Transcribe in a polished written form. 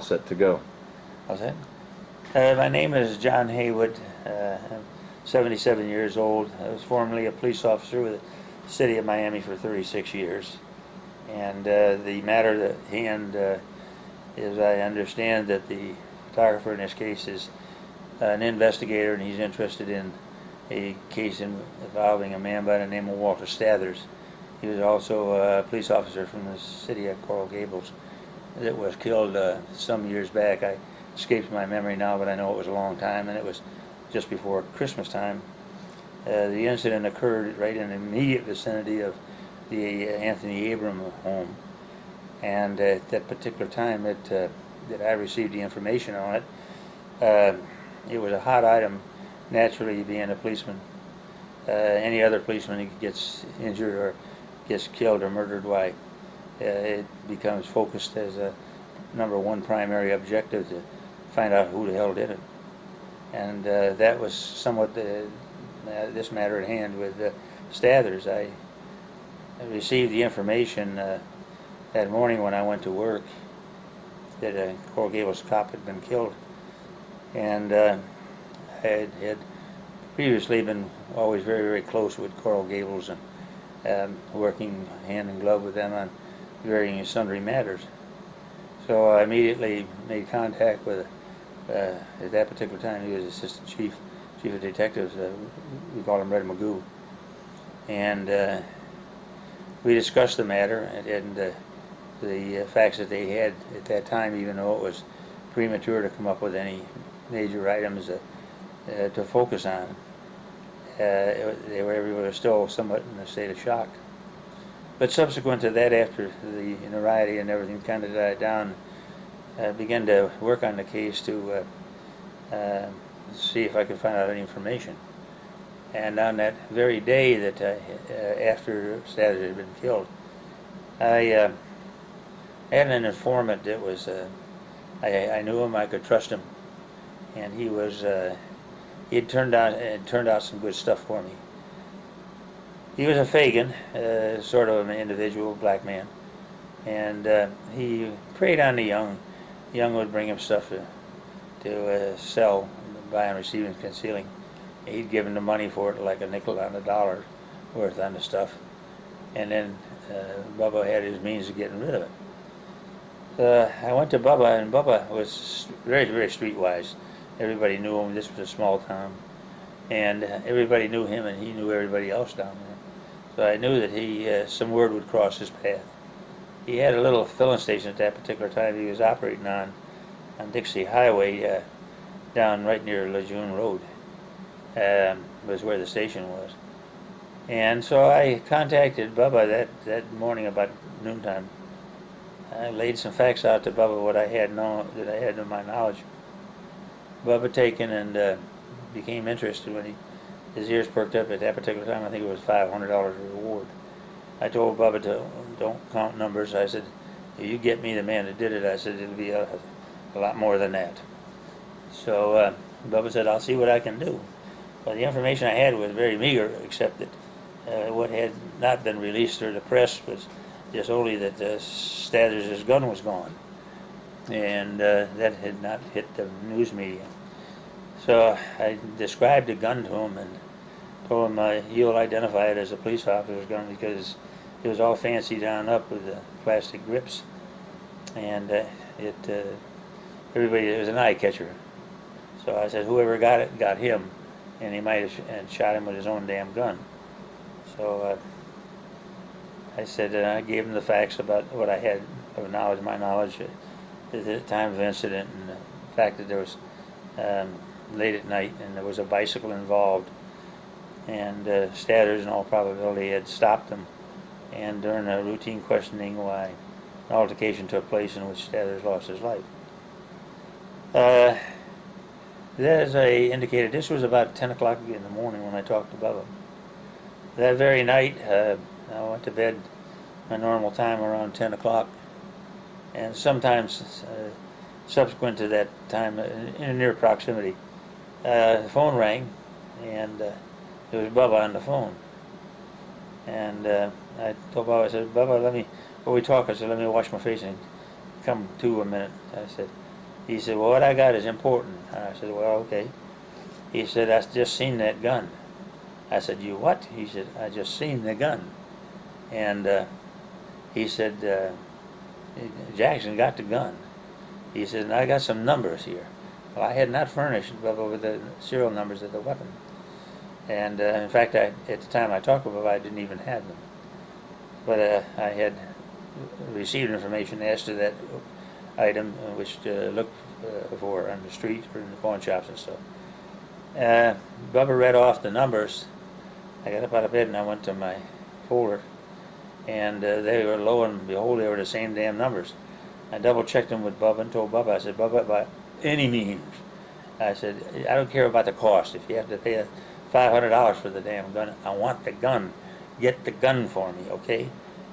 set to go. How's that? My name is John Haywood. I'm 77 years old. I was formerly a police officer with the city of Miami for 36 years. And the matter at hand is, I understand that the photographer in this case is an investigator, and he's interested in a case involving a man by the name of Walter Stathers. He was also a police officer from the city of Coral Gables that was killed some years back. I escapes my memory now, but I know it was a long time, and it was just before Christmas time. The incident occurred right in the immediate vicinity of the Anthony Abram home, and at that particular time that I received the information on it, it was a hot item. Naturally, being a policeman, any other policeman who gets injured or gets killed or murdered, why, it becomes focused as a *1 primary objective to find out who the hell did it. And that was somewhat this matter at hand with Stathers. I received the information that morning when I went to work that a Coral Gables cop had been killed, and I had previously been always very, very close with Coral Gables and working hand in glove with them on varying and sundry matters. So I immediately made contact with, at that particular time he was assistant chief of detectives, we call him Red Magoo, and we discussed the matter and the facts that they had at that time, even though it was premature to come up with any major items to focus on. Everybody was still somewhat in a state of shock. But subsequent to that, after the notoriety and everything kind of died down, I began to work on the case to see if I could find out any information. And on that very day that after Stathers had been killed, I had an informant that was, I knew him, I could trust him, and he was, he had turned out some good stuff for me. He was a Fagin, sort of an individual, black man, and he preyed on the young. The young would bring him stuff to sell, buying, receiving, concealing. He'd give him the money for it, like a nickel on a dollar worth on the stuff, and then Bubba had his means of getting rid of it. I went to Bubba, and Bubba was very, very streetwise. Everybody knew him. This was a small town, and everybody knew him, and he knew everybody else down there. So I knew that he, some word would cross his path. He had a little filling station at that particular time he was operating on Dixie Highway, down right near Lejeune Road, was where the station was. And so I contacted Bubba that morning about noontime. I laid some facts out to Bubba, what I had known, that I had in my knowledge. Bubba taken and became interested when his ears perked up at that particular time. I think it was $500 reward. I told Bubba to don't count numbers. I said, if you get me the man that did it, I said it'll be a lot more than that. So Bubba said, I'll see what I can do. But the information I had was very meager, except that what had not been released through the press was just only that Stathers' gun was gone, and that had not hit the news media. So I described the gun to him and told him he'll identify it as a police officer's gun because it was all fancy down up with the plastic grips, and everybody, it was an eye catcher. So I said whoever got it got him, and he might have shot him with his own damn gun. So I said I gave him the facts about what I had of knowledge, my knowledge at the time of the incident, and the fact that there was late at night and there was a bicycle involved, and Stathers in all probability had stopped them, and during a routine questioning why an altercation took place in which Stathers lost his life. As I indicated, this was about 10 o'clock in the morning when I talked to Bubba. That very night, I went to bed my normal time around 10 o'clock, and sometimes subsequent to that time, in near proximity, the phone rang, and it was Bubba on the phone. And I told Bubba, I said, Bubba, before we talk, I said, let me wash my face and come to a minute. I said, He said, well, what I got is important. I said, well, okay. He said, I just seen that gun. I said, you what? He said, I just seen the gun. And he said, Jackson got the gun. He said, and I got some numbers here. Well, I had not furnished Bubba with the serial numbers of the weapon. And in fact, at the time I talked with Bubba, I didn't even have them. But I had received information as to that item, which looked for on the street or in the pawn shops and stuff. Bubba read off the numbers. I got up out of bed and I went to my folder, and they were, lo and behold, they were the same damn numbers. I double checked them with Bubba and told Bubba, I said, Bubba, by any means, I said, I don't care about the cost. If you have to pay $500 for the damn gun, I want the gun. Get the gun for me, okay?